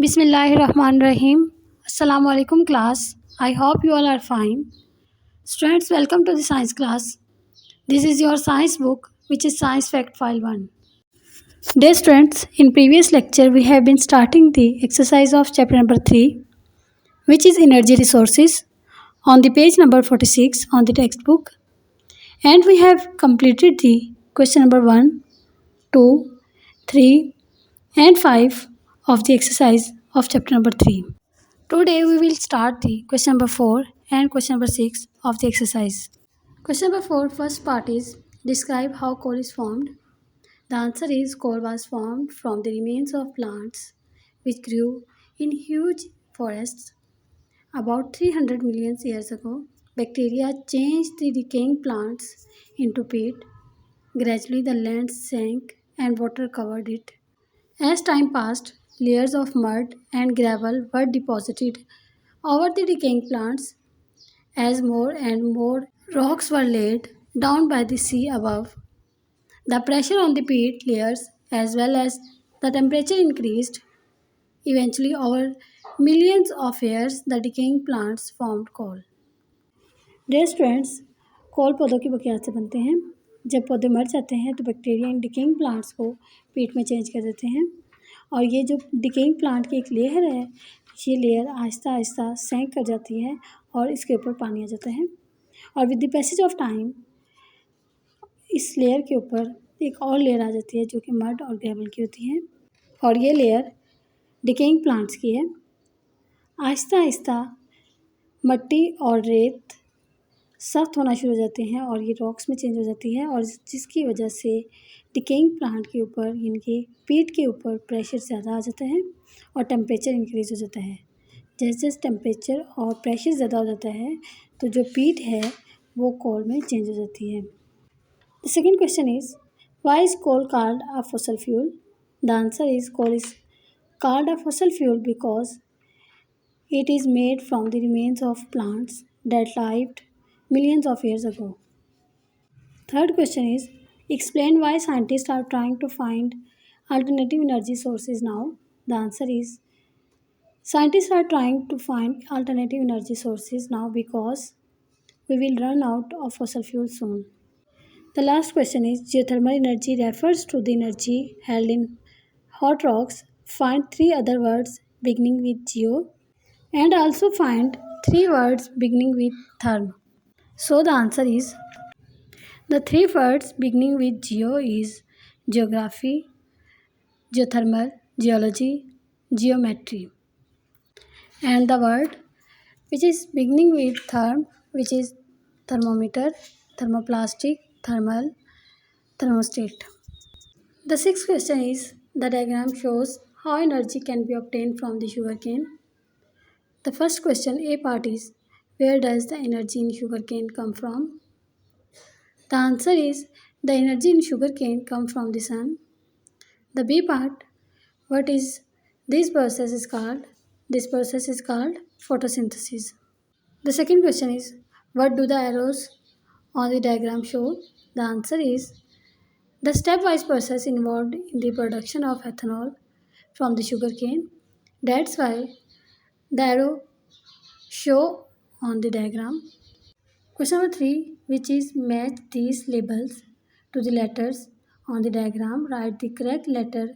Bismillahirrahmanirrahim. Assalamu alaikum class. I hope you all are fine. Students, welcome to the science class. This is your science book, which is Science Fact File 1. Dear students, in previous lecture we have been starting the exercise of chapter number 3, which is energy resources, on the page number 46 on the textbook, and we have completed the question number 1, 2, 3 and 5 of the exercise of chapter number 3. Today we will start the question number 4 and question number 6 of the exercise. Question number 4, first part is describe how coal is formed. The answer is coal was formed from the remains of plants which grew in huge forests about 300 million years ago. Bacteria changed the decaying plants into peat. Gradually the land sank and water covered it. As time passed, layers of mud and gravel were deposited over the decaying plants as more and more rocks were laid down by the sea above. The pressure on the peat layers as well as the temperature increased. Eventually, over millions of years, the decaying plants formed coal. Dear students, कोल पौधों की बुनियाद से बनते हैं. जब पौधे मर जाते हैं तो बैक्टीरिया इन डिकेइंग प्लांट्स को पीट में चेंज कर देते हैं और ये जो डिकेइंग प्लांट की एक लेयर है, ये लेयर आहिस्ता आहिस्ता सैंक कर जाती है और इसके ऊपर पानी आ जाता है और with the passage of time इस लेयर के ऊपर एक और लेयर आ जाती है जो कि मड और ग्रेवल की होती है और ये लेयर डिकेइंग प्लांट्स की है. आहिस्ता आहिस्ता मिट्टी और रेत सख्त होना शुरू हो जाते हैं और ये रॉक्स में चेंज हो जाती है और जिसकी वजह से डिकेइंग प्लांट के ऊपर इनके पीट के ऊपर प्रेशर ज़्यादा आ जाता है और टेम्परेचर इंक्रीज़ हो जाता है. जैसे जैसे टेम्परेचर और प्रेशर ज़्यादा हो जाता है तो जो पीट है वो कोल में चेंज हो जाती है. The second question is why is coal called a fossil fuel. The answer is coal is called a fossil fuel because it is made from the remains of plants that lived millions of years ago. Third question is explain why scientists are trying to find alternative energy sources now. The answer is scientists are trying to find alternative energy sources now because we will run out of fossil fuel soon. The last question is geothermal energy refers to the energy held in hot rocks. Find three other words beginning with geo and also find three words beginning with therm. So the answer is the three words beginning with geo is geography, geothermal, geology, geometry. And the word which is beginning with therm, which is thermometer, thermoplastic, thermal, thermostat. The sixth question is the diagram shows how energy can be obtained from the sugarcane. The first question, A part is, where does the energy in sugarcane come from? The answer is, the energy in sugarcane comes from the sun. The B part, what is this process is called? This process is called photosynthesis. The second question is, what do the arrows on the diagram show? The answer is, the stepwise process involved in the production of ethanol from the sugarcane. That's why the arrow show on the diagram. Question number 3, which is match these labels to the letters on the diagram. Write the correct letter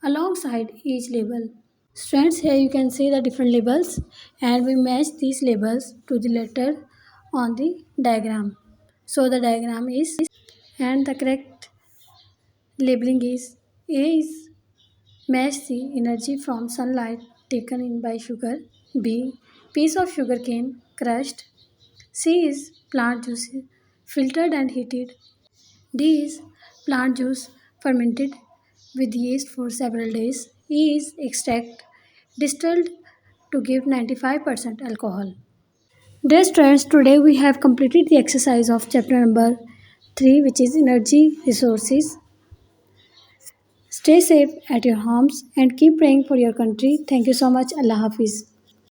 alongside each label. Students, here you can see the different labels and we match these labels to the letter on the diagram. So the diagram is, and the correct labeling is A is match the energy from sunlight taken in by sugar. B, piece of sugar cane crushed. C is plant juice filtered and heated. D is plant juice fermented with yeast for several days. E is extract distilled to give 95% alcohol. Dear students, today we have completed the exercise of chapter number 3, which is energy resources. Stay safe at your homes and keep praying for your country. Thank you so much. Allah Hafiz.